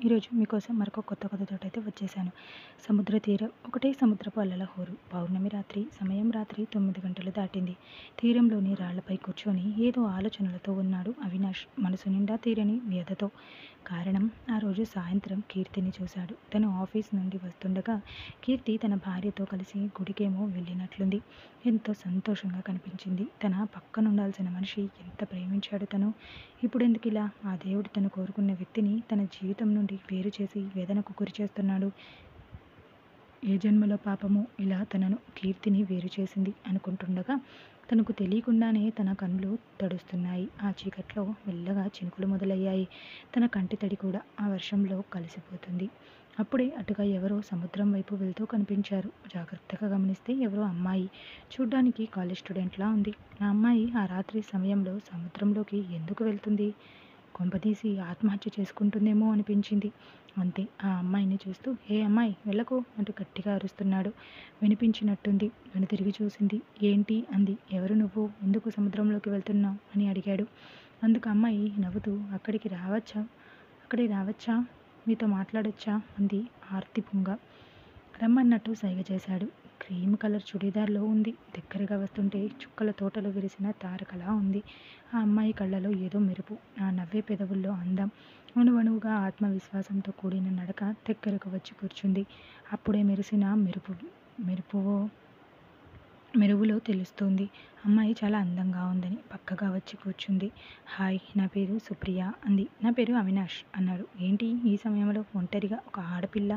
ఈరోజు మీకోసం మరొక కొత్త కథతోటైతే వచ్చేసాను. సముద్ర తీరం ఒకటే సముద్రపు అలల హోరు. పౌర్ణమి రాత్రి. సమయం రాత్రి 9 గంటలు దాటింది. తీరంలోని రాళ్లపై కూర్చొని ఏదో ఆలోచనలతో ఉన్నాడు అవినాష్. మనసు నిండా తీరని వ్యధతో. కారణం, ఆ రోజు సాయంత్రం కీర్తిని చూశాడు. తను ఆఫీస్ నుండి వస్తుండగా కీర్తి తన భార్యతో కలిసి గుడికేమో వెళ్ళినట్లుంది. ఎంతో సంతోషంగా కనిపించింది. తన పక్కనుండాల్సిన మనిషి ఎంత ప్రేమించాడు తను. ఇప్పుడెందుకిలా? ఆ దేవుడు తను కోరుకున్న వ్యక్తిని తన జీవితం నుండి వేరు చేసి వేదనకు గురి చేస్తున్నాడు. ఏ జన్మలో పాపమో ఇలా తనను కీర్తిని వేరు చేసింది అనుకుంటుండగా తనకు తెలియకుండానే తన కన్నులు తడుస్తున్నాయి. ఆ చీకట్లో మెల్లగా చినుకులు మొదలయ్యాయి. తన కంటి తడి కూడా ఆ వర్షంలో కలిసిపోతుంది. అప్పుడే అటుగా ఎవరో సముద్రం వైపు వెళ్తూ కనిపించారు. జాగ్రత్తగా గమనిస్తే ఎవరో అమ్మాయి. చూడ్డానికి కాలేజ్ స్టూడెంట్లా ఉంది. ఆ అమ్మాయి ఆ రాత్రి సమయంలో సముద్రంలోకి ఎందుకు వెళ్తుంది? కొంపదీసి ఆత్మహత్య చేసుకుంటుందేమో అనిపించింది. అంతే, ఆ అమ్మాయిని చూస్తూ ఏ అమ్మాయి వెళ్ళకు అంటూ గట్టిగా అరుస్తున్నాడు. వినిపించినట్టుంది. తిరిగి చూసింది. ఏంటి అంది. ఎవరు నువ్వు? ఎందుకు సముద్రంలోకి వెళ్తున్నావు అని అడిగాడు. అందుకు అమ్మాయి నవ్వుతూ అక్కడికి రావచ్చా, మీతో మాట్లాడొచ్చా అంది ఆర్తిపుంగా. రమ్మన్నట్టు సైగ చేశాడు. క్రీమ్ కలర్ చుడీదార్లో ఉంది. దగ్గరగా వస్తుంటే చుక్కల తోటలో విరిసిన తారకలా ఉంది. ఆ అమ్మాయి కళ్ళలో ఏదో మెరుపు. ఆ నవ్వే పెదవుల్లో అందం. అణువణువుగా ఆత్మవిశ్వాసంతో కూడిన నడక దగ్గరకు వచ్చి కూర్చుంది. అప్పుడే మెరిసిన మెరుపువో మెరుపులో తెలుస్తోంది. అమ్మాయి చాలా అందంగా ఉందని. పక్కగా వచ్చి కూర్చుంది. హాయ్, నా పేరు సుప్రియ అంది. నా పేరు అవినాష్ అన్నాడు. ఏంటి ఈ సమయంలో ఒంటరిగా ఒక ఆడపిల్ల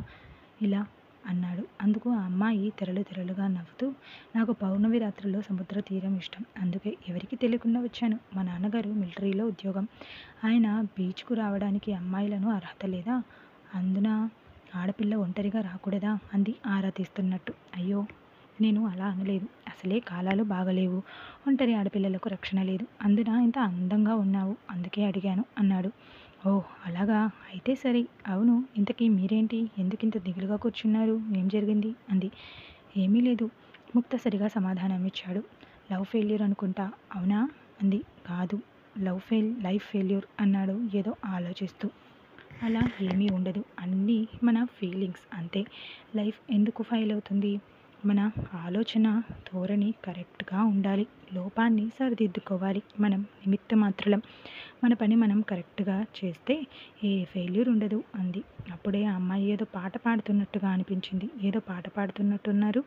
ఇలా అన్నాడు. అందుకు ఆ అమ్మాయి తెరలుగా నవ్వుతూ, నాకు పౌర్ణమి రాత్రిలో సముద్ర తీరం ఇష్టం. అందుకే ఎవరికీ తెలియకుండా వచ్చాను. మా నాన్నగారు మిలిటరీలో ఉద్యోగం. ఆయన బీచ్కు రావడానికి అమ్మాయిలను అర్హత లేదా? అందున ఆడపిల్ల ఒంటరిగా రాకూడదా అంది ఆరా తీస్తున్నట్టు. అయ్యో, నేను అలా అనలేదు. అసలే కాలాలు బాగలేవు. ఒంటరి ఆడపిల్లలకు రక్షణ లేదు. అందున ఇంత అందంగా ఉన్నావు, అందుకే అడిగాను అన్నాడు. ఓహ్ అలాగా, అయితే సరే. అవును, ఇంతకీ మీరేంటి? ఎందుకింత దిగులుగా కూర్చున్నారు? ఏం జరిగింది అంది. ఏమీ లేదు, ముక్తసరిగా సమాధానం ఇచ్చాడు. లవ్ ఫెయిల్యూర్ అనుకుంటా. అవునా అంది. కాదు, లైఫ్ ఫెయిల్యూర్ అన్నాడు ఏదో ఆలోచిస్తూ. అలా ఏమీ ఉండదు. అన్నీ మన ఫీలింగ్స్ అంతే. లైఫ్ ఎందుకు ఫెయిల్ అవుతుంది? మన ఆలోచన ధోరణి కరెక్ట్గా ఉండాలి. లోపాన్ని సరిదిద్దుకోవాలి. మనం నిమిత్త మాత్రులం. మన పని మనం కరెక్ట్గా చేస్తే ఏ ఫెయిల్యూర్ ఉండదు అంది. అప్పుడే ఆ అమ్మాయి ఏదో పాట పాడుతున్నట్టుగా అనిపించింది. ఏదో పాట పాడుతున్నట్టున్నారు.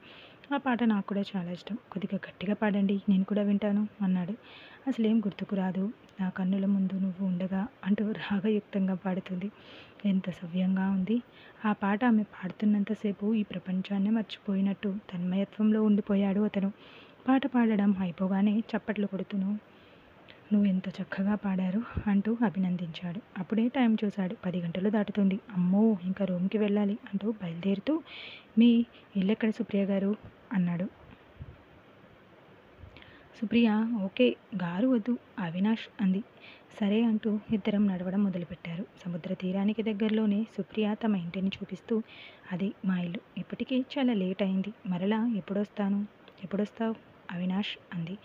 ఆ పాట నాకు కూడా చాలా ఇష్టం. కొద్దిగా గట్టిగా పాడండి, నేను కూడా వింటాను అన్నాడు. అసలేం గుర్తుకు రాదు. నా కన్నుల ముందు నువ్వు ఉండగా అంటూ రాగయుక్తంగా పాడుతుంది. ఎంత సవ్యంగా ఉంది. ఆ పాట ఆమె పాడుతున్నంతసేపు ఈ ప్రపంచాన్ని మర్చిపోయినట్టు తన్మయత్వంలో ఉండిపోయాడు అతను. పాట పాడడం అయిపోగానే చప్పట్లు కొడుతూను నువ్వెంత చక్కగా పాడారు అంటూ అభినందించాడు. అప్పుడే టైం చూశాడు. 10 గంటలు దాటుతుంది. అమ్మో, ఇంకా రూమ్కి వెళ్ళాలి అంటూ బయలుదేరుతూ మీ ఇల్లెక్కడ సుప్రియ గారు అన్నాడు. సుప్రియ ఓకే గారు వద్దు, అవినాష్ అంది. సరే అంటూ ఇద్దరం నడవడం మొదలుపెట్టారు. సముద్ర తీరానికి దగ్గరలోనే సుప్రియ తమ ఇంటిని చూపిస్తూ, అదే మా ఇల్లు. ఇప్పటికీ చాలా లేట్ అయింది. మరలా ఎప్పుడొస్తావు అవినాష్ అంది.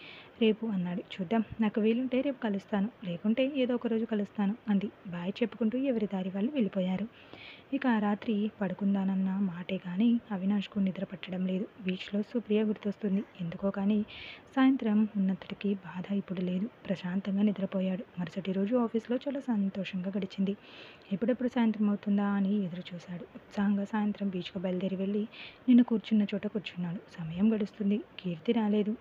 రేపు అన్నాడు. చూద్దాం, నాకు వీలుంటే రేపు కలుస్తాను, లేకుంటే ఏదో ఒక రోజు కలుస్తాను అంది. బాయ్ చెప్పుకుంటూ ఎవరి దారి వాళ్ళు వెళ్ళిపోయారు. ఇక ఆ రాత్రి పడుకుందానన్న మాటే కానీ అవినాష్కు నిద్ర పట్టడం లేదు. బీచ్లో సుప్రియ గుర్తొస్తుంది. ఎందుకో కానీ సాయంత్రం ఉన్నంతటికీ బాధ ఇప్పుడు లేదు. ప్రశాంతంగా నిద్రపోయాడు. మరుసటి రోజు ఆఫీస్లో చాలా సంతోషంగా గడిచింది. ఎప్పుడెప్పుడు సాయంత్రం అవుతుందా అని ఎదురు చూశాడు. ఉత్సాహంగా సాయంత్రం బీచ్కు బయలుదేరి వెళ్ళి నిన్ను కూర్చున్న చోట కూర్చున్నాడు. సమయం గడుస్తుంది. కీర్తి రాలేదు.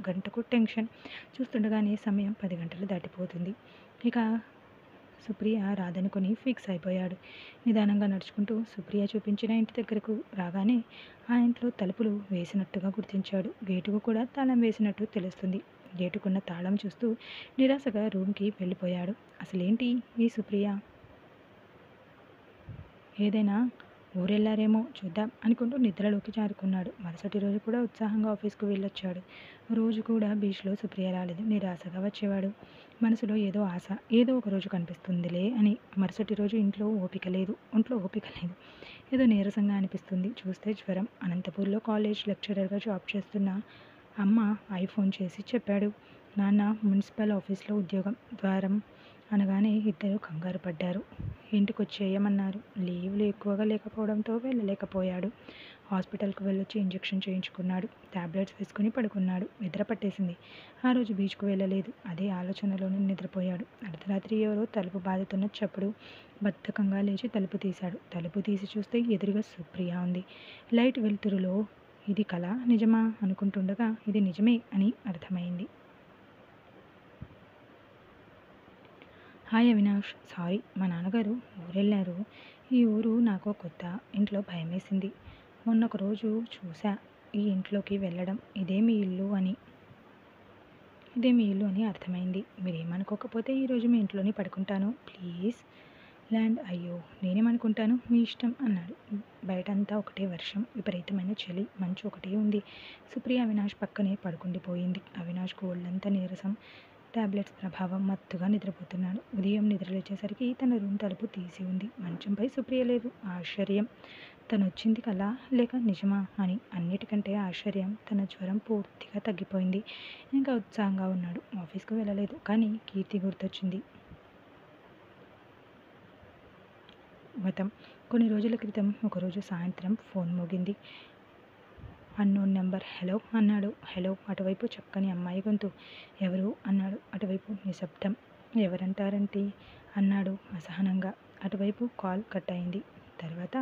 గంటకు టెన్షన్. చూస్తుండగానే సమయం 10 గంటలు దాటిపోతుంది. ఇక సుప్రియ రాదనుకుని ఫిక్స్ అయిపోయాడు. నిదానంగా నడుచుకుంటూ సుప్రియ చూపించిన ఇంటి దగ్గరకు రాగానే ఆ ఇంట్లో తలుపులు వేసినట్టుగా గుర్తించాడు. గేటుకు కూడా తాళం వేసినట్టు తెలుస్తుంది. గేటుకున్న తాళం చూస్తూ నిరాశగా రూమ్కి వెళ్ళిపోయాడు. అసలేంటి ఈ సుప్రియ? ఏదైనా ఊరెళ్ళారేమో చూద్దాం అనుకుంటూ నిద్రలోకి జారుకున్నాడు. మరుసటి రోజు కూడా ఉత్సాహంగా ఆఫీస్కు వెళ్ళొచ్చాడు. రోజు కూడా బీచ్లో సుప్రియ రాలేదు. నిరాశగా వచ్చేవాడు. మనసులో ఏదో ఆశ, ఏదో ఒక రోజు కనిపిస్తుందిలే అని. మరుసటి రోజు ఒంట్లో ఓపిక లేదు. ఏదో నీరసంగా అనిపిస్తుంది. చూస్తే జ్వరం. అనంతపూర్లో కాలేజ్ లెక్చరర్గా జాబ్ చేస్తున్న అమ్మ ఐఫోన్ చేసి చెప్పాడు. నాన్న మున్సిపల్ ఆఫీస్లో ఉద్యోగం, అనగానే ఇద్దరు కంగారు పడ్డారు. ఇంటికొచ్చేయమన్నారు. లీవ్లు ఎక్కువగా లేకపోవడంతో వెళ్ళలేకపోయాడు. హాస్పిటల్కు వెళ్ళొచ్చి ఇంజెక్షన్ చేయించుకున్నాడు. టాబ్లెట్స్ వేసుకుని పడుకున్నాడు. నిద్ర పట్టేసింది. ఆ రోజు బీచ్కు వెళ్ళలేదు. అదే ఆలోచనలోనే నిద్రపోయాడు. అర్ధరాత్రి ఎవరో తలుపు బాదుతున్న చప్పుడు. బద్ధకంగా లేచి తలుపు తీశాడు. తలుపు తీసి చూస్తే ఎదురుగా సుప్రియ ఉంది. లైట్ వెలుతురులో ఇది కళ నిజమా అనుకుంటుండగా ఇది నిజమే అని అర్థమైంది. హాయ్ అవినాష్, సారీ, మా నాన్నగారు ఊరెళ్ళారు. ఈ ఊరు నాకు కొత్త. ఇంట్లో భయమేసింది. మొన్న ఒక రోజు చూసా ఈ ఇంట్లోకి వెళ్ళడం. ఇదే మీ ఇల్లు అని అర్థమైంది. మీరేమనుకోకపోతే ఈరోజు మీ ఇంట్లోనే పడుకుంటాను ప్లీజ్. ల్యాండ్. అయ్యో, నేనేమనుకుంటాను, మీ ఇష్టం అన్నాడు. బయటంతా ఒకటే వర్షం, విపరీతమైన చలి, మంచు ఒకటే ఉంది. సుప్రియ అవినాష్ పక్కనే పడుకుండిపోయింది. అవినాష్కు ఒళ్ళంతా నీరసం, టాబ్లెట్స్ ప్రభావం, మత్తుగా నిద్రపోతున్నాడు. ఉదయం నిద్రలేచేసరికి తన రూమ్ తలుపు తీసి ఉంది. మంచంపై సుప్రియ లేదు. ఆశ్చర్యం, తనొచ్చింది కలా లేక నిజమా అని. అన్నిటికంటే ఆశ్చర్యం, తన జ్వరం పూర్తిగా తగ్గిపోయింది. ఇంకా ఉత్సాహంగా ఉన్నాడు. ఆఫీస్కు వెళ్ళలేదు. కానీ కీర్తి గుర్తొచ్చింది. గతం కొన్ని రోజుల క్రితం ఒకరోజు సాయంత్రం ఫోన్ మోగింది. Unknown number. హలో అన్నాడు. హలో, అటువైపు చక్కని అమ్మాయి గొంతు. ఎవరు అన్నాడు. అటువైపు నిశ్శబ్దం. ఎవరంటారంటీ అన్నాడు అసహనంగా. అటువైపు కాల్ కట్ అయింది. తర్వాత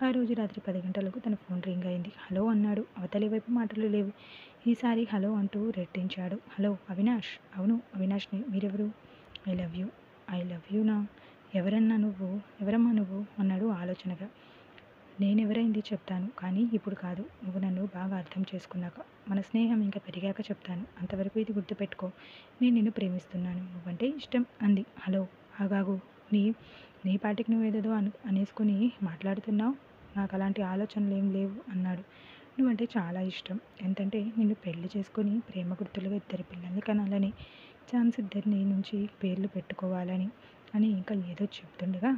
ఆ రోజు రాత్రి 10 గంటలకు తన ఫోన్ రింగ్ అయింది. హలో అన్నాడు. అవతలి వైపు మాటలు లేవు. ఈసారి హలో అంటూ రెట్టించాడు. హలో అవినాష్. అవును అవినాష్ని. మీరెవరు? ఐ లవ్ యూనా? ఎవరమ్మా నువ్వు అన్నాడు ఆలోచనగా. నేనెవరైంది చెప్తాను, కానీ ఇప్పుడు కాదు. నువ్వు నన్ను బాగా అర్థం చేసుకున్నాక, మన స్నేహం ఇంకా పెరిగాక చెప్తాను. అంతవరకు ఇది గుర్తుపెట్టుకో, నేను నిన్ను ప్రేమిస్తున్నాను, నువ్వంటే ఇష్టం అంది. హలో, ఆగాగు. నీ పాటికి నువ్వేదేదో అనేసుకుని మాట్లాడుతున్నావు. నాకు అలాంటి ఆలోచనలు ఏం లేవు అన్నాడు. నువ్వంటే చాలా ఇష్టం. ఎంతంటే నిన్ను పెళ్లి చేసుకుని ప్రేమ గుర్తులుగా 2 పిల్లల్ని కనాలని, ఛాన్స్ 2 నుంచి పేర్లు పెట్టుకోవాలని అని ఇంకా ఏదో చెప్తుండగా,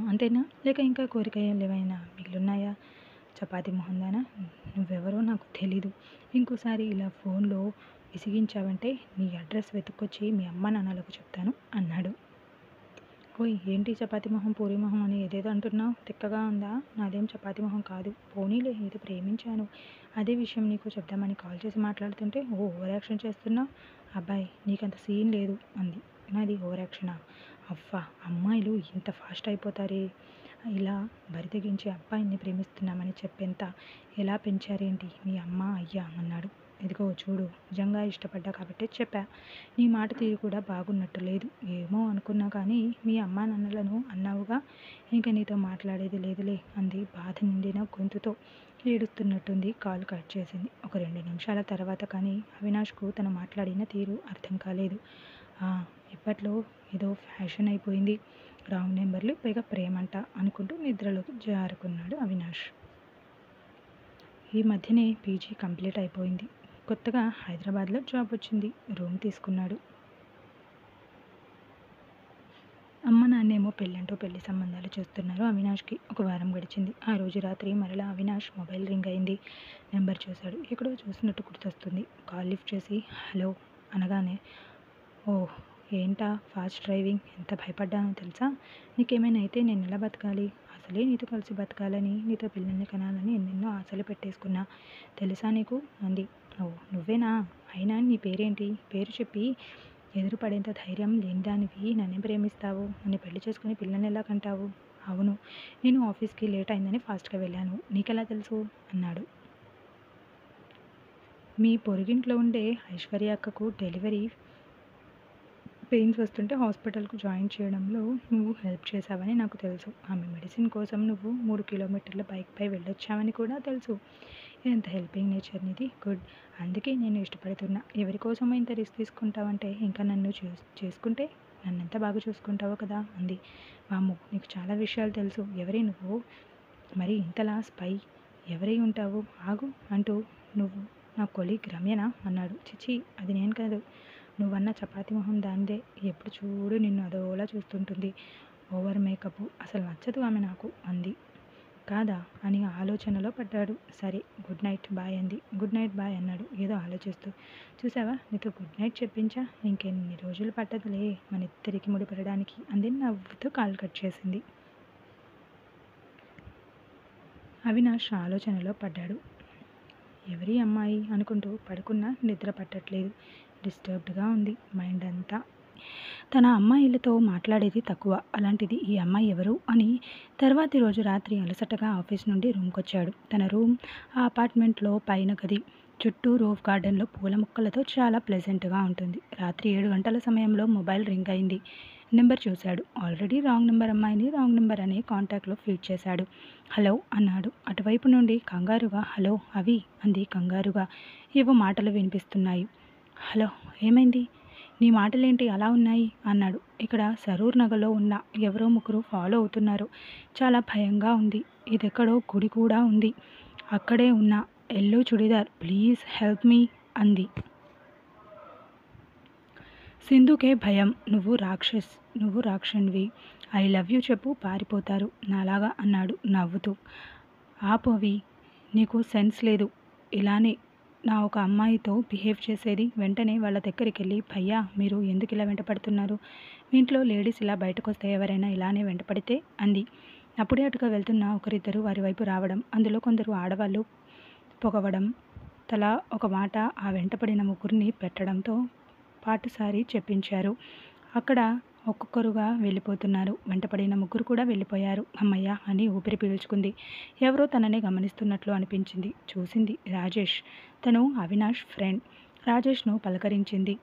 అంతేనా, లేక ఇంకా కోరికలు ఏమైనా మిగిలిన్నాయా? చపాతి మొహందానా, నువ్వెవరో నాకు తెలీదు. ఇంకోసారి ఇలా ఫోన్లో విసిగించావంటే నీ అడ్రస్ వెతుక్కొచ్చి మీ అమ్మ నాన్నలకు చెప్తాను అన్నాడు. ఓయ్, ఏంటి చపాతి మొహం పూరి మొహం అని ఏదేదో అంటున్నావు? తిక్కగా ఉందా? నాదేం చపాతి మొహం కాదు. పోనీలే, ఏదో ప్రేమించాను, అదే విషయం నీకు చెప్దామని కాల్ చేసి మాట్లాడుతుంటే ఓవర్ యాక్షన్ చేస్తున్నావు. అబ్బాయి, నీకంత సీన్ లేదు అంది. నాది ఓవర్ యాక్షనా? అవ్వా, అమ్మాయిలు ఇంత ఫాస్ట్ అయిపోతారే? ఇలా బరితెగించి అబ్బాయిని ప్రేమిస్తున్నామని చెప్పేంత ఎలా పెంచారేంటి మీ అమ్మ అయ్యా అన్నాడు. ఇదిగో చూడు, నిజంగా ఇష్టపడ్డా కాబట్టే చెప్పా. నీ మాట తీరు కూడా బాగున్నట్టు లేదు. ఏమో అనుకున్నా కానీ మీ అమ్మా నాన్నలను అన్నావుగా, ఇంకా నీతో మాట్లాడేది లేదులే అంది బాధ నిండిన గొంతుతో. ఏడుస్తున్నట్టుంది. కాల్ కట్ చేసింది. ఒక 2 నిమిషాల తర్వాత కానీ అవినాష్కు తను మాట్లాడిన తీరు అర్థం కాలేదు. ఇప్పట్లో ఏదో ఫ్యాషన్ అయిపోయింది, రాంగ్ నెంబర్లు, పైగా ప్రేమంట అనుకుంటూ నిద్రలోకి జారుకున్నాడు అవినాష్. ఈ మధ్యనే పీజీ కంప్లీట్ అయిపోయింది. కొత్తగా హైదరాబాద్లో జాబ్ వచ్చింది. రూమ్ తీసుకున్నాడు. అమ్మ నాన్నేమో పెళ్ళంటూ పెళ్లి సంబంధాలు చూస్తున్నారు అవినాష్కి. ఒక వారం గడిచింది. ఆ రోజు రాత్రి మరలా అవినాష్ మొబైల్ రింగ్ అయింది. నెంబర్ చూశాడు. ఎక్కడో చూసినట్టు గుర్తొస్తుంది. కాల్ లిఫ్ట్ చేసి హలో అనగానే, ఓహ్ ఏంటా ఫాస్ట్ డ్రైవింగ్, ఎంత భయపడ్డానో తెలుసా? నీకేమైనా అయితే నేను ఎలా బతకాలి? అసలే నీతో కలిసి బతకాలని, నీతో పిల్లల్ని కనాలని ఎన్నెన్నో ఆశలు పెట్టేసుకున్నా, తెలుసా నీకు అంది. ఓ నువ్వేనా? అయినా నీ పేరేంటి? పేరు చెప్పి ఎదురుపడేంత ధైర్యం లేనిదానివి నన్నేం ప్రేమిస్తావు? నన్ను పెళ్లి చేసుకుని పిల్లల్ని ఎలా కంటావు? అవును, నేను ఆఫీస్కి లేట్ అయిందని ఫాస్ట్గా వెళ్ళాను. నీకెలా తెలుసు అన్నాడు. మీ పొరుగింట్లో ఉండే ఐశ్వర్య అక్కకు డెలివరీ పెయిన్స్ వస్తుంటే హాస్పిటల్కు జాయిన్ చేయడంలో నువ్వు హెల్ప్ చేశావని నాకు తెలుసు. ఆమె మెడిసిన్ కోసం నువ్వు 3 కిలోమీటర్ల బైక్పై వెళ్ళొచ్చావని కూడా తెలుసు. ఎంత హెల్పింగ్ నేచర్ నీది. గుడ్. అందుకే నేను ఇష్టపడుతున్నా. ఎవరి కోసమో ఇంత రిస్క్ తీసుకుంటావంటే ఇంకా నన్ను చేసుకుంటే నన్నెంత బాగా చూసుకుంటావో కదా అంది. వామ్మో, నీకు చాలా విషయాలు తెలుసు. ఎవరి నువ్వు? మరి ఇంతలా స్పై ఎవరై ఉంటావు? ఆగు అంటూ, నువ్వు నా కొలీగ్ రమ్యనా అన్నాడు. చిచి, అది నేను కాదు. నువ్వన్న చపాతి మొహం దాందే. ఎప్పుడు చూడు నిన్ను అదోలా చూస్తుంటుంది. ఓవర్ మేకప్, అసలు నచ్చదు ఆమె నాకు అంది. కాదా అని ఆలోచనలో పడ్డాడు. సరే గుడ్ నైట్ బాయ్ అంది. గుడ్ నైట్ బాయ్ అన్నాడు ఏదో ఆలోచిస్తూ. చూసావా నీతో గుడ్ నైట్ చెప్పించా, ఇంకెన్ని రోజులు పట్టదులే మన ఇద్దరికి ముడిపడడానికి అంది నవ్వుతూ కాల్ కట్ చేసింది. అవినాష్ ఆలోచనలో పడ్డాడు. ఎవరి అమ్మాయి అనుకుంటూ పడుకున్నా నిద్ర పట్టట్లేదు. డిస్టర్బ్డ్గా ఉంది మైండ్ అంతా. తన అమ్మాయిలతో మాట్లాడేది తక్కువ, అలాంటిది ఈ అమ్మాయి ఎవరు అని తర్వాతి రోజు రాత్రి అలసటగా ఆఫీస్ నుండి రూమ్కొచ్చాడు. తన రూమ్ ఆ అపార్ట్మెంట్లో పైన గది, చుట్టూ రోఫ్ గార్డెన్లో పూల మొక్కలతో చాలా ప్లెజెంట్గా ఉంటుంది. రాత్రి 7 గంటల సమయంలో మొబైల్ రింగ్ అయింది. నెంబర్ చూశాడు. ఆల్రెడీ రాంగ్ నెంబర్ అమ్మాయిని రాంగ్ నెంబర్ అని కాంటాక్ట్లో ఫీడ్ చేశాడు. హలో అన్నాడు. అటువైపు నుండి కంగారుగా హలో అవి అంది కంగారుగా. ఏవో మాటలు వినిపిస్తున్నాయి. హలో ఏమైంది, నీ మాటలేంటి అలా ఉన్నాయి అన్నాడు. ఇక్కడ సరూర్ నగర్లో ఉన్న ఎవరో ముగ్గురు ఫాలో అవుతున్నారు, చాలా భయంగా ఉంది. ఇదెక్కడో గుడి కూడా ఉంది, అక్కడే ఉన్న yellow churidar, please help me అంది. సింధుకే భయం. నువ్వు రాక్షన్వి, ఐ లవ్ యూ చెప్పు పారిపోతారు నాలాగా అన్నాడు నవ్వుతూ. ఆపోవి, నీకు సెన్స్ లేదు ఇలానే నా ఒక అమ్మాయితో బిహేవ్ చేసేది. వెంటనే వాళ్ళ దగ్గరికి వెళ్ళి భయ్యా మీరు ఎందుకు ఇలా వెంటపడుతున్నారు, మీ ఇంట్లో లేడీస్ ఇలా బయటకు వస్తే ఎవరైనా ఇలానే వెంటపడితే అంది. అప్పుడే అటుగా వెళ్తున్న ఒకరిద్దరు వారి వైపు రావడం, అందులో కొందరు ఆడవాళ్ళు పొగవడం, తలా ఒక మాట ఆ వెంటపడిన ముగ్గురిని పెట్టడంతో పాటుసారి చెప్పించారు. అక్కడ ఒక్కొక్కరుగా వెళ్ళిపోతున్నారు. వెంటపడిన ముగ్గురు కూడా వెళ్ళిపోయారు. అమ్మయ్య అని ఊపిరి పీల్చుకుంది. ఎవరో తననే గమనిస్తున్నట్లు అనిపించింది. చూసింది రాజేష్. తను అవినాష్ ఫ్రెండ్. రాజేష్ను పలకరించింది.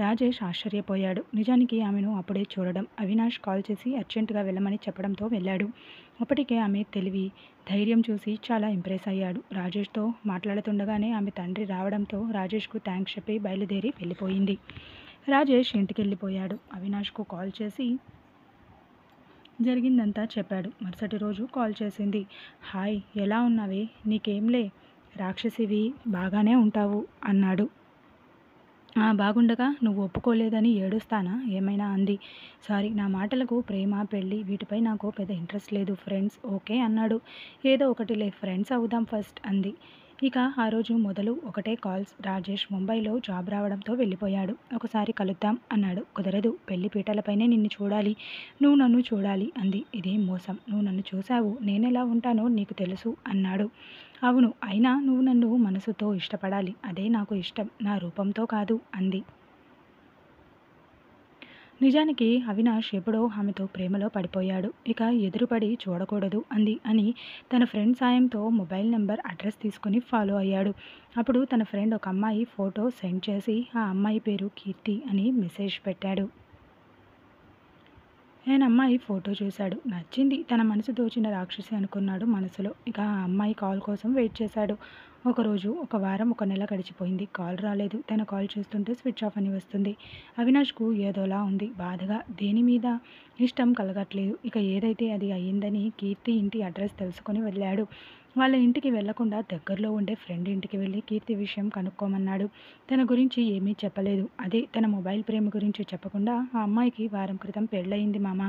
రాజేష్ ఆశ్చర్యపోయాడు. నిజానికి ఆమెను అప్పుడే చూడడం. అవినాష్ కాల్ చేసి అర్జెంటుగా వెళ్ళమని చెప్పడంతో వెళ్ళాడు. అప్పటికే ఆమె తెలివి, ధైర్యం చూసి చాలా ఇంప్రెస్ అయ్యాడు. రాజేష్తో మాట్లాడుతుండగానే ఆమె తండ్రి రావడంతో రాజేష్కు థ్యాంక్స్ చెప్పి బయలుదేరి వెళ్ళిపోయింది. రాజేష్ ఇంటికి వెళ్ళిపోయాడు. అవినాష్కు కాల్ చేసి జరిగిందంతా చెప్పాడు. మరుసటి రోజు కాల్ చేసింది. హాయ్ ఎలా ఉన్నావే, నీకేంలే రాక్షసివి, బాగానే ఉంటావు అన్నాడు. బాగుండగా నువ్వు ఒప్పుకోలేదని ఏడుస్తానా ఏమైనా అంది. సారీ, నా మాటలకు ప్రేమ పెళ్ళి వీటిపై నాకు పెద్ద ఇంట్రెస్ట్ లేదు, ఫ్రెండ్స్ ఓకే అన్నాడు. ఏదో ఒకటిలే ఫ్రెండ్స్ అవుదాం ఫస్ట్ అంది. ఇక ఆ రోజు మొదలు ఒకటే కాల్స్. రాజేష్ ముంబైలో జాబ్ రావడంతో వెళ్ళిపోయాడు. ఒకసారి కలుద్దాం అన్నాడు. కుదరదు, పెళ్లి పీటలపైనే నిన్ను చూడాలి, నువ్వు నన్ను చూడాలి అంది. ఇదేం మోసం, నువ్వు నన్ను చూశావు, నేనెలా ఉంటానో నీకు తెలుసు అన్నాడు. అవును, అయినా నువ్వు నన్ను మనసుతో ఇష్టపడాలి, అదే నాకు ఇష్టం, నా రూపంతో కాదు అంది. నిజానికి అవినాష్ ఎప్పుడో ఆమెతో ప్రేమలో పడిపోయాడు. ఇక ఎదురుపడి చూడకూడదు అంది అని తన ఫ్రెండ్ సాయంతో మొబైల్ నెంబర్ అడ్రస్ తీసుకుని ఫాలో అయ్యాడు. అప్పుడు తన ఫ్రెండ్ ఒక అమ్మాయి ఫోటో సెండ్ చేసి ఆ అమ్మాయి పేరు కీర్తి అని మెసేజ్ పెట్టాడు. ఆయన అమ్మాయి ఫోటో చూశాడు, నచ్చింది. తన మనసు దోచిన రాక్షసి అనుకున్నాడు మనసులో. ఇక ఆ అమ్మాయి కాల్ కోసం వెయిట్ చేశాడు. ఒకరోజు, ఒక వారం, ఒక నెల గడిచిపోయింది. కాల్ రాలేదు. తన కాల్ చూస్తుంటే స్విచ్ ఆఫ్ అని వస్తుంది. అవినాష్కు ఏదోలా ఉంది, బాధగా, దేని మీద ఇష్టం కలగట్లేదు. ఇక ఏదైతే అది అయ్యిందని కీర్తి ఇంటి అడ్రస్ తెలుసుకొని వెళ్ళాడు. వాళ్ళ ఇంటికి వెళ్లకుండా దగ్గరలో ఉండే ఫ్రెండ్ ఇంటికి వెళ్ళి కీర్తి విషయం కనుక్కోమన్నాడు. తన గురించి ఏమీ చెప్పలేదు. అదే తన మొబైల్ ప్రేమ గురించి చెప్పకుండా ఆ అమ్మాయికి వారం క్రితం పెళ్ళయింది మామ,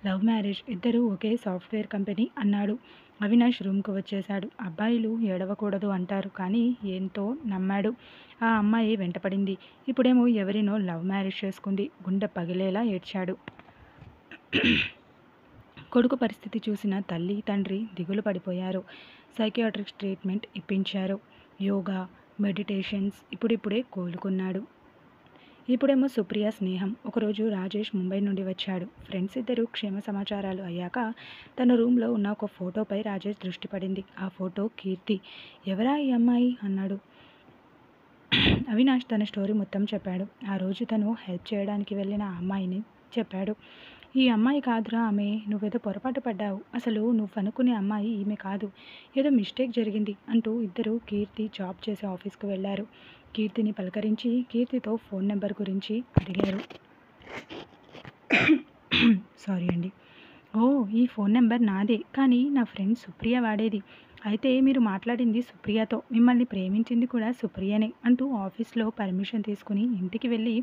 లవ్ మ్యారేజ్, ఇద్దరు ఒకే సాఫ్ట్వేర్ కంపెనీ అన్నాడు. అవినాష్ రూమ్కు వచ్చేశాడు. అబ్బాయిలు ఏడవకూడదు అంటారు, కానీ ఎంతో నమ్మాడు. ఆ అమ్మాయి వెంటపడింది. ఇప్పుడేమో ఎవరినో లవ్ మ్యారేజ్ చేసుకుంది. గుండె పగిలేలా ఏడ్చాడు. కొడుకు పరిస్థితి చూసిన తల్లి తండ్రి దిగులు పడిపోయారు. సైకియాట్రిక్ ట్రీట్మెంట్ ఇప్పించారు. యోగా, మెడిటేషన్స్. ఇప్పుడిప్పుడే కోలుకున్నాడు. ఇప్పుడేమో సుప్రియ స్నేహం. ఒకరోజు రాజేష్ ముంబై నుండి వచ్చాడు. ఫ్రెండ్స్ ఇద్దరు క్షేమ సమాచారాలు అయ్యాక తన రూమ్లో ఉన్న ఒక ఫోటోపై రాజేష్ దృష్టి పడింది. ఆ ఫోటో కీర్తి. ఎవరా ఈ అమ్మాయి అన్నాడు. అవినాష్ తన స్టోరీ మొత్తం చెప్పాడు. ఆ రోజు తను హెల్ప్ చేయడానికి వెళ్ళిన ఆ అమ్మాయిని చెప్పాడు. ఈ అమ్మాయి కాదురా ఆమె, నువ్వేదో పొరపాటు పడ్డావు, అసలు నువ్వు అనుకునే అమ్మాయి ఈమె కాదు, ఏదో మిస్టేక్ జరిగింది అంటూ ఇద్దరు కీర్తి జాబ్ చేసే ఆఫీస్కు వెళ్ళారు. కీర్తిని పలకరించి కీర్తితో ఫోన్ నెంబర్ గురించి అడిగారు. సారీ అండి. ఓహ్! ఈ ఫోన్ నంబర్ నాదే. కానీ నా ఫ్రెండ్ సుప్రియ వాడేది. అయితే మీరు మాట్లాడింది సుప్రియతో. మిమ్మల్ని ప్రేమించింది కూడా సుప్రియనే అంటూ ఆఫీస్‌లో పర్మిషన్ తీసుకొని ఇంటికి వెళ్ళి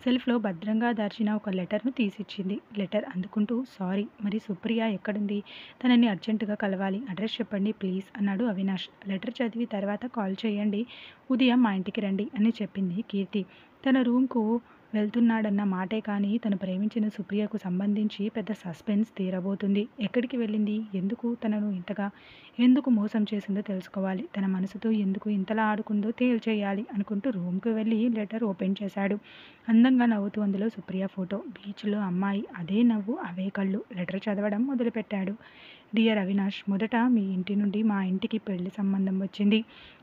సెల్ఫ్‌లో భద్రంగా దాచిన ఒక లెటర్‌ను తీసిచ్చింది. లెటర్ అందుకుంటూ సారీ మరి సుప్రియ ఎక్కడుంది? తనని అర్జెంట్‌గా కలవాలి. అడ్రెస్ చెప్పండి ప్లీజ్ అన్నాడు అవినాష్. లెటర్ చదివి తర్వాత కాల్ చేయండి. ఉదయం మా ఇంటికి రండి అని చెప్పింది కీర్తి. తన రూమ్‌కు వెళ్తున్నాడన్న మాటే కానీ తను ప్రేమించిన సుప్రియకు సంబంధించి పెద్ద సస్పెన్స్ తీరబోతుంది. ఎక్కడికి వెళ్ళింది? ఎందుకు తనను ఇంతగా ఎందుకు మోసం చేసిందో తెలుసుకోవాలి. తన మనసుతో ఎందుకు ఇంతలా ఆడుకుందో తేల్చేయాలి అనుకుంటూ రూమ్‌కి వెళ్ళి లెటర్ ఓపెన్ చేశాడు. అందంగా నవ్వుతూ అందులో సుప్రియ ఫోటో. బీచ్‌లో అమ్మాయి. అదే నవ్వు, అవే కళ్ళు. లెటర్ చదవడం మొదలుపెట్టాడు. డియర్ అవినాష్, మొదట మీ ఇంటి నుండి మా ఇంటికి పెళ్లి సంబంధం వచ్చింది.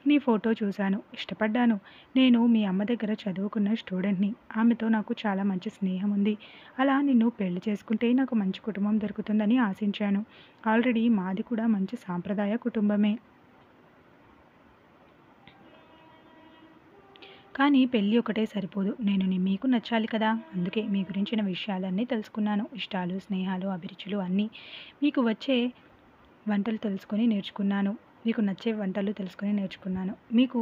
నీ ఫోటో చూశాను, ఇష్టపడ్డాను. నేను మీ అమ్మ దగ్గర చదువుకున్న స్టూడెంట్‌ని. ఆమెతో నాకు చాలా మంచి స్నేహం ఉంది. అలా నిన్ను పెళ్లి చేసుకుంటే నాకు మంచి కుటుంబం దొరుకుతుందని ఆశించాను. ఆల్రెడీ మాది కూడా మంచి సాంప్రదాయ కుటుంబమే. కానీ పెళ్ళి ఒకటే సరిపోదు. మీకు నచ్చాలి కదా! అందుకే మీ గురించిన విషయాలన్నీ తెలుసుకున్నాను. ఇష్టాలు, స్నేహాలు, అభిరుచులు అన్నీ. మీకు వచ్చే వంటలు తెలుసుకొని నేర్చుకున్నాను. మీకు నచ్చే వంటలు తెలుసుకొని నేర్చుకున్నాను. మీకు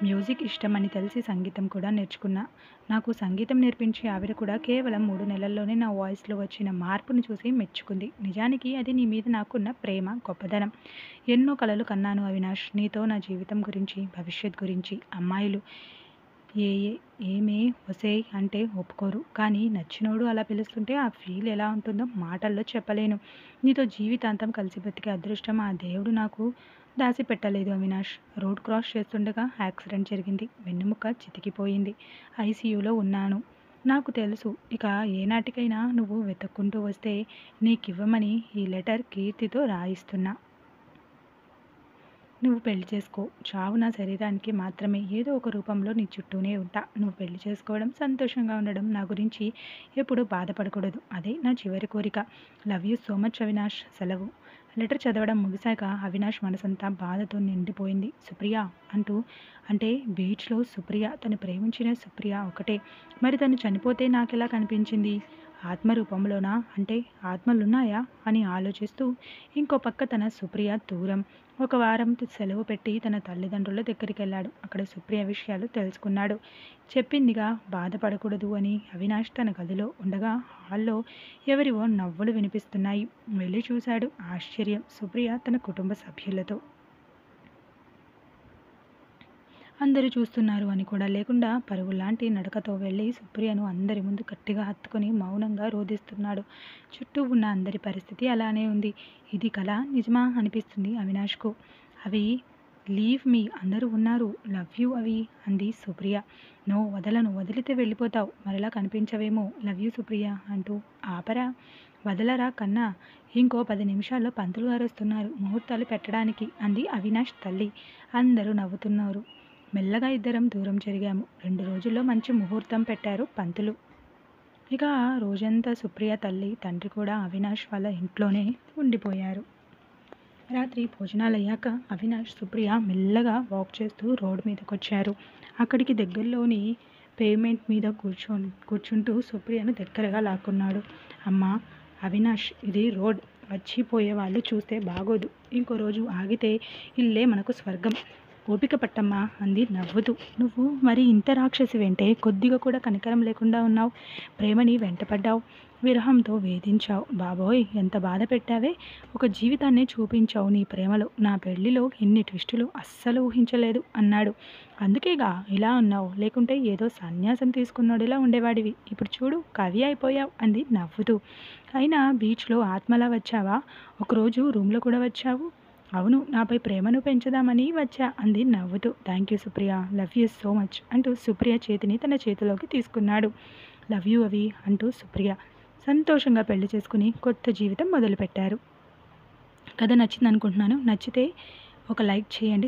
మ్యూజిక్ ఇష్టమని తెలిసి సంగీతం కూడా నేర్చుకున్నా. నాకు సంగీతం నేర్పించే ఆవిడ కూడా కేవలం 3 నెలల్లోనే నా వాయిస్‌లో వచ్చిన మార్పును చూసి మెచ్చుకుంది. నిజానికి అది నీ మీద నాకున్న ప్రేమ, గొప్పదనం. ఎన్నో కలలు కన్నాను అవినాష్. నీతో నా జీవితం గురించి, భవిష్యత్ గురించి. అమ్మాయిలు ఏ ఏ ఏమే ఒసేయ్ అంటే ఒప్పుకోరు. కానీ నచ్చినోడు అలా పిలుస్తుంటే ఆ ఫీల్ ఎలా ఉంటుందో మాటల్లో చెప్పలేను. నీతో జీవితాంతం కలిసి బ్రతికే అదృష్టం ఆ దేవుడు నాకు దాసిపెట్టలేదు అవినాష్. రోడ్ క్రాస్ చేస్తుండగా యాక్సిడెంట్ జరిగింది. వెన్నెముక చితికిపోయింది. ఐసీయూలో ఉన్నాను. నాకు తెలుసు ఇక ఏనాటికైనా నువ్వు వెతుక్కుంటూ వస్తే నీకివ్వమని ఈ లెటర్ కీర్తితో రాయిస్తున్నా. నువ్వు పెళ్లి చేసుకో. చావు నా శరీరానికి మాత్రమే. ఏదో ఒక రూపంలో నీ చుట్టూనే ఉంటా. నువ్వు పెళ్లి చేసుకోవడం, సంతోషంగా ఉండడం, నా గురించి ఎప్పుడూ బాధపడకూడదు. అదే నా చివరి కోరిక. Love you so much Avinash. సెలవు. లెటర్ చదవడం ముగిశాక అవినాష్ మనసంతా బాధతో నిండిపోయింది. సుప్రియ అంటూ అంటే బీచ్లో సుప్రియ, తను ప్రేమించిన సుప్రియ ఒకటే. మరి తను చనిపోతే నాకెలా కనిపించింది? ఆత్మ రూపంలోనా? అంటే ఆత్మలున్నాయా అని ఆలోచిస్తూ ఇంకో పక్క తన సుప్రియ దూరం. ఒక వారం సెలవు పెట్టి తన తల్లిదండ్రుల దగ్గరికి వెళ్ళాడు. అక్కడ సుప్రియ విషయాలు తెలుసుకున్నాడు. చెప్పిందిగా బాధపడకూడదు అని. అవినాష్ తన గదిలో ఉండగా హాల్లో ఎవరివో నవ్వులు వినిపిస్తున్నాయి. వెళ్ళి చూశాడు. ఆశ్చర్యం. సుప్రియ తన కుటుంబ సభ్యులతో. అందరూ చూస్తున్నారు అని కూడా లేకుండా పరుగులాంటి నడకతో వెళ్ళి సుప్రియను అందరి ముందు గట్టిగా హత్తుకొని మౌనంగా రోదిస్తున్నాడు. చుట్టూ ఉన్న అందరి పరిస్థితి అలానే ఉంది. ఇది కళ నిజమా అనిపిస్తుంది అవినాష్కు. అవి లీవ్ మీ, అందరూ ఉన్నారు. లవ్ యూ అవి అంది సుప్రియ. నో వదలను, వదిలితే వెళ్ళిపోతావు, మరలా కనిపించవేమో. లవ్ యూ సుప్రియ అంటూ ఆపరా, వదలరా కన్నా. ఇంకో 10 నిమిషాల్లో పంతులు గారు వస్తున్నారు ముహూర్తాలు పెట్టడానికి అంది అవినాష్ తల్లి. అందరూ నవ్వుతున్నారు. మెల్లగా ఇద్దరం దూరం జరిగాము. 2 రోజుల్లో మంచి ముహూర్తం పెట్టారు పంతులు. ఇక రోజంతా సుప్రియ తల్లి, తండ్రి కూడా అవినాష్ వాళ్ళ ఇంట్లోనే ఉండిపోయారు. రాత్రి భోజనాలయ్యాక అవినాష్, సుప్రియ మెల్లగా వాక్ చేస్తూ రోడ్ మీదకొచ్చారు. అక్కడికి దగ్గరలోని పేమెంట్ మీద కూర్చుంటూ సుప్రియను దగ్గరగా లాక్కున్నాడు. అమ్మా అవినాష్, ఇది రోడ్. వచ్చిపోయే వాళ్ళు చూస్తే బాగోదు. ఇంకో రోజు ఆగితే ఇల్లే మనకు స్వర్గం. ఓపిక పట్టమ్మా అంది నవ్వుతూ. నువ్వు మరి ఇంత రాక్షసివేంటే? కొద్దిగా కూడా కనికరం లేకుండా ఉన్నావు. ప్రేమని వెంటపడ్డావు, విరహంతో వేధించావు. బాబోయ్ ఎంత బాధ పెట్టావే. ఒక జీవితాన్నే చూపించావు నీ ప్రేమలో. నా పెళ్లిలో ఇన్ని ట్విస్టులు అస్సలు ఊహించలేదు అన్నాడు. అందుకేగా ఇలా ఉన్నావు, లేకుంటే ఏదో సన్యాసం తీసుకున్నాడులా ఉండేవాడివి. ఇప్పుడు చూడు కవి అయిపోయావు అంది నవ్వుతూ. అయినా బీచ్లో ఆత్మలా వచ్చావా? ఒకరోజు రూమ్లో కూడా వచ్చావు. అవును, నాపై ప్రేమను పెంచుదామని వచ్చా అంది నవ్వుతూ. Thank you Supriya, love you so much అంటూ సుప్రియ చేతిని తన చేతిలోకి తీసుకున్నాడు. లవ్ యూ అవి అంటూ సుప్రియ సంతోషంగా పెళ్లి చేసుకుని కొత్త జీవితం మొదలుపెట్టారు. కథ నచ్చింది అనుకుంటున్నాను. నచ్చితే ఒక లైక్ చేయండి.